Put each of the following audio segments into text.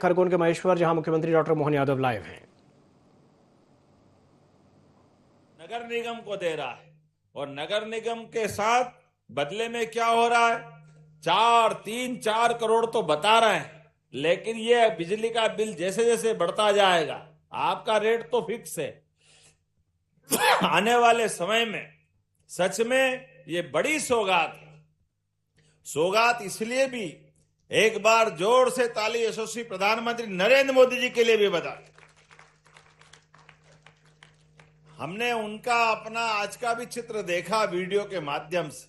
खरगोन के महेश्वर, जहां मुख्यमंत्री डॉक्टर मोहन यादव लाइव हैं। नगर निगम को दे रहा है और नगर निगम के साथ बदले में क्या हो रहा है? 4 करोड़ तो बता रहे हैं, लेकिन ये बिजली का बिल जैसे जैसे बढ़ता जाएगा, आपका रेट तो फिक्स है। आने वाले समय में सच में ये बड़ी सौगात है। सौगात इसलिए भी, एक बार जोर से ताली यशस्वी प्रधानमंत्री नरेंद्र मोदी जी के लिए भी बता। हमने उनका अपना आज का भी चित्र देखा वीडियो के माध्यम से।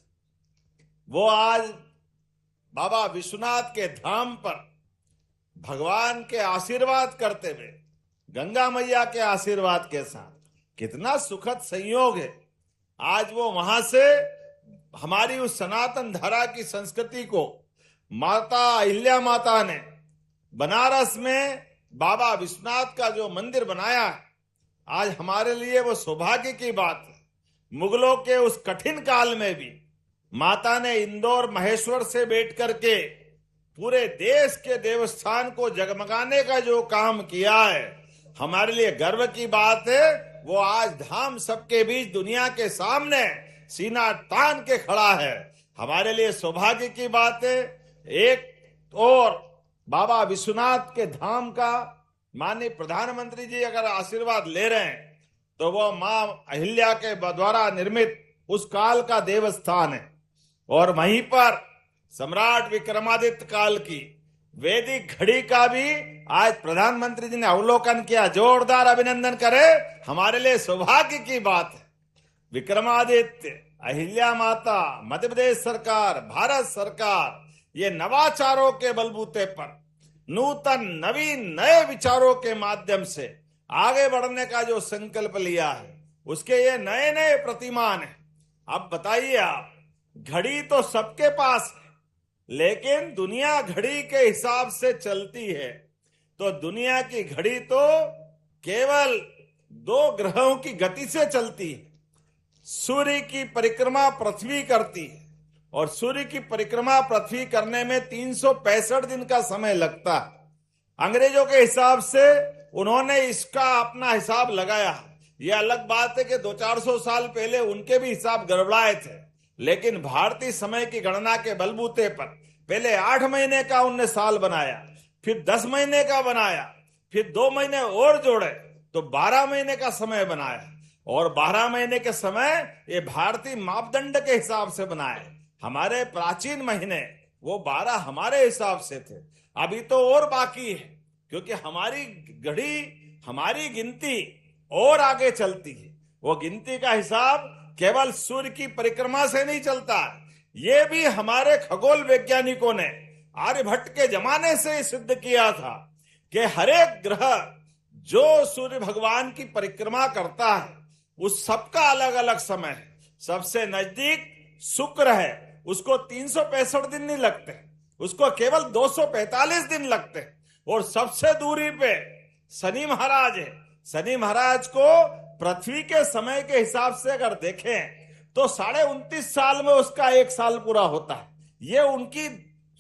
वो आज बाबा विश्वनाथ के धाम पर भगवान के आशीर्वाद करते हुए, गंगा मैया के आशीर्वाद के साथ, कितना सुखद संयोग है। आज वो वहां से हमारी उस सनातन धारा की संस्कृति को माता अहिल्या माता ने बनारस में बाबा विश्वनाथ का जो मंदिर बनाया है, आज हमारे लिए वो सौभाग्य की बात है। मुगलों के उस कठिन काल में भी माता ने इंदौर महेश्वर से बैठ करके पूरे देश के देवस्थान को जगमगाने का जो काम किया है, हमारे लिए गर्व की बात है। वो आज धाम सबके बीच दुनिया के सामने सीना तान के खड़ा है, हमारे लिए सौभाग्य की बात है। एक और बाबा विश्वनाथ के धाम का माननीय प्रधानमंत्री जी अगर आशीर्वाद ले रहे हैं, तो वो मां अहिल्या के द्वारा निर्मित उस काल का देवस्थान है। और वहीं पर सम्राट विक्रमादित्य काल की वैदिक घड़ी का भी आज प्रधानमंत्री जी ने अवलोकन किया। जोरदार अभिनंदन करें, हमारे लिए सौभाग्य की बात है। विक्रमादित्य, अहिल्या माता, मध्य प्रदेश सरकार, भारत सरकार, ये नवाचारों के बलबूते पर, नूतन नवीन नए विचारों के माध्यम से आगे बढ़ने का जो संकल्प लिया है, उसके ये नए नए प्रतिमान है। अब बताइए आप, घड़ी तो सबके पास है, लेकिन दुनिया घड़ी के हिसाब से चलती है। तो दुनिया की घड़ी तो केवल 2 ग्रहों की गति से चलती है। सूर्य की परिक्रमा पृथ्वी करती है, और सूर्य की परिक्रमा पृथ्वी करने में 365 दिन का समय लगता है। अंग्रेजों के हिसाब से उन्होंने इसका अपना हिसाब लगाया। यह अलग बात है कि 200-400 साल पहले उनके भी हिसाब गड़बड़ाए थे, लेकिन भारतीय समय की गणना के बलबूते पर पहले 8 महीने का उनने साल बनाया, फिर 10 महीने का बनाया, फिर 2 महीने और जोड़े तो 12 महीने का समय बनाया। और 12 महीने के समय ये भारतीय मापदंड के हिसाब से बनाए। हमारे प्राचीन महीने वो 12 हमारे हिसाब से थे। अभी तो और बाकी है, क्योंकि हमारी घड़ी, हमारी गिनती और आगे चलती है। वो गिनती का हिसाब केवल सूर्य की परिक्रमा से नहीं चलता, ये भी हमारे खगोल वैज्ञानिकों ने आर्यभट्ट के जमाने से सिद्ध किया था कि हर एक ग्रह जो सूर्य भगवान की परिक्रमा करता है, उस सबका अलग अलग समय है। सबसे नजदीक शुक्र है, उसको 365 दिन नहीं लगते, उसको केवल 245 दिन लगते हैं। और सबसे दूरी पे शनि महाराज है। शनि महाराज को पृथ्वी के समय के हिसाब से अगर देखें तो 29.5 साल में उसका 1 साल पूरा होता है। ये उनकी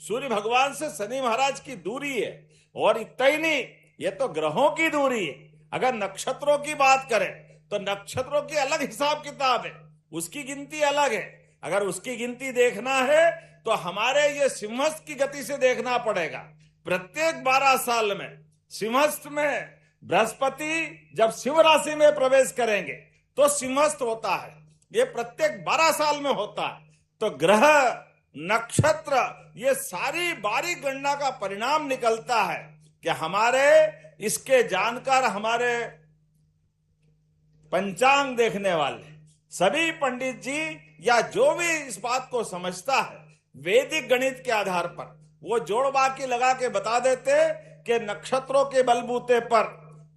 सूर्य भगवान से शनि महाराज की दूरी है। और इतना ही नहीं, ये तो ग्रहों की दूरी है। अगर नक्षत्रों की बात करें तो नक्षत्रों की अलग हिसाब किताब है, उसकी गिनती अलग है। अगर उसकी गिनती देखना है तो हमारे ये सिंहस्थ की गति से देखना पड़ेगा। प्रत्येक 12 साल में सिंहस्थ में बृहस्पति जब सिंह राशि में प्रवेश करेंगे तो सिंहस्थ होता है। ये प्रत्येक 12 साल में होता है। तो ग्रह, नक्षत्र, ये सारी बारीक गणना का परिणाम निकलता है कि हमारे इसके जानकार, हमारे पंचांग देखने वाले सभी पंडित जी या जो भी इस बात को समझता है, वैदिक गणित के आधार पर वो जोड़ बाकी लगा के बता देते कि नक्षत्रों के बलबूते पर,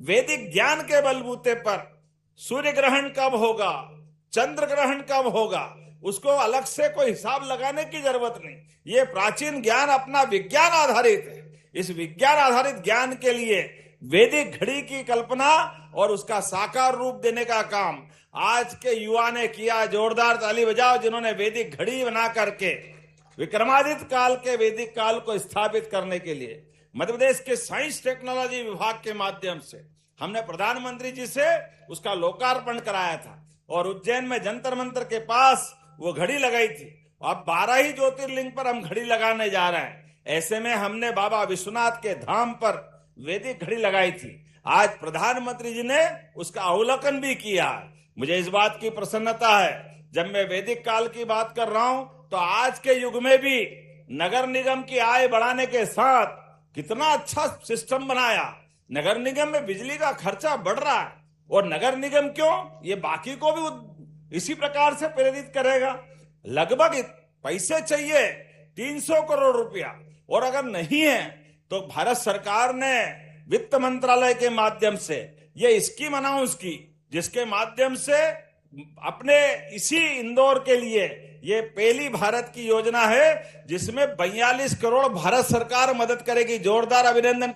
वैदिक ज्ञान के बलबूते पर सूर्य ग्रहण कब होगा, चंद्र ग्रहण कब होगा, उसको अलग से कोई हिसाब लगाने की जरूरत नहीं। ये प्राचीन ज्ञान अपना विज्ञान आधारित है। इस विज्ञान आधारित ज्ञान के लिए वैदिक घड़ी की कल्पना और उसका साकार रूप देने का काम आज के युवा ने किया। जोरदार ताली बजाओ जिन्होंने वैदिक घड़ी बना करके विक्रमादित्य काल के वैदिक काल को स्थापित करने के लिए मध्य प्रदेश के साइंस टेक्नोलॉजी विभाग के माध्यम से हमने प्रधानमंत्री जी से उसका लोकार्पण कराया था और उज्जैन में जंतर मंतर के पास वो घड़ी लगाई थी। अब 12 ही ज्योतिर्लिंग पर हम घड़ी लगाने जा रहे हैं। ऐसे में हमने बाबा विश्वनाथ के धाम पर वैदिक घड़ी लगाई थी। आज प्रधानमंत्री जी ने उसका अवलोकन भी किया। मुझे इस बात की प्रसन्नता है, जब मैं वैदिक काल की बात कर रहा हूं तो आज के युग में भी नगर निगम की आय बढ़ाने के साथ कितना अच्छा सिस्टम बनाया। नगर निगम में बिजली का खर्चा बढ़ रहा है और नगर निगम क्यों, ये बाकी को भी इसी प्रकार से प्रेरित करेगा। लगभग पैसे चाहिए 300 करोड़ रुपया, और अगर नहीं है तो भारत सरकार ने वित्त मंत्रालय के माध्यम से ये स्कीम अनाउंस की, जिसके माध्यम से अपने इसी इंदौर के लिए ये पहली भारत की योजना है जिसमें 42 करोड़ भारत सरकार मदद करेगी। जोरदार अभिनंदन।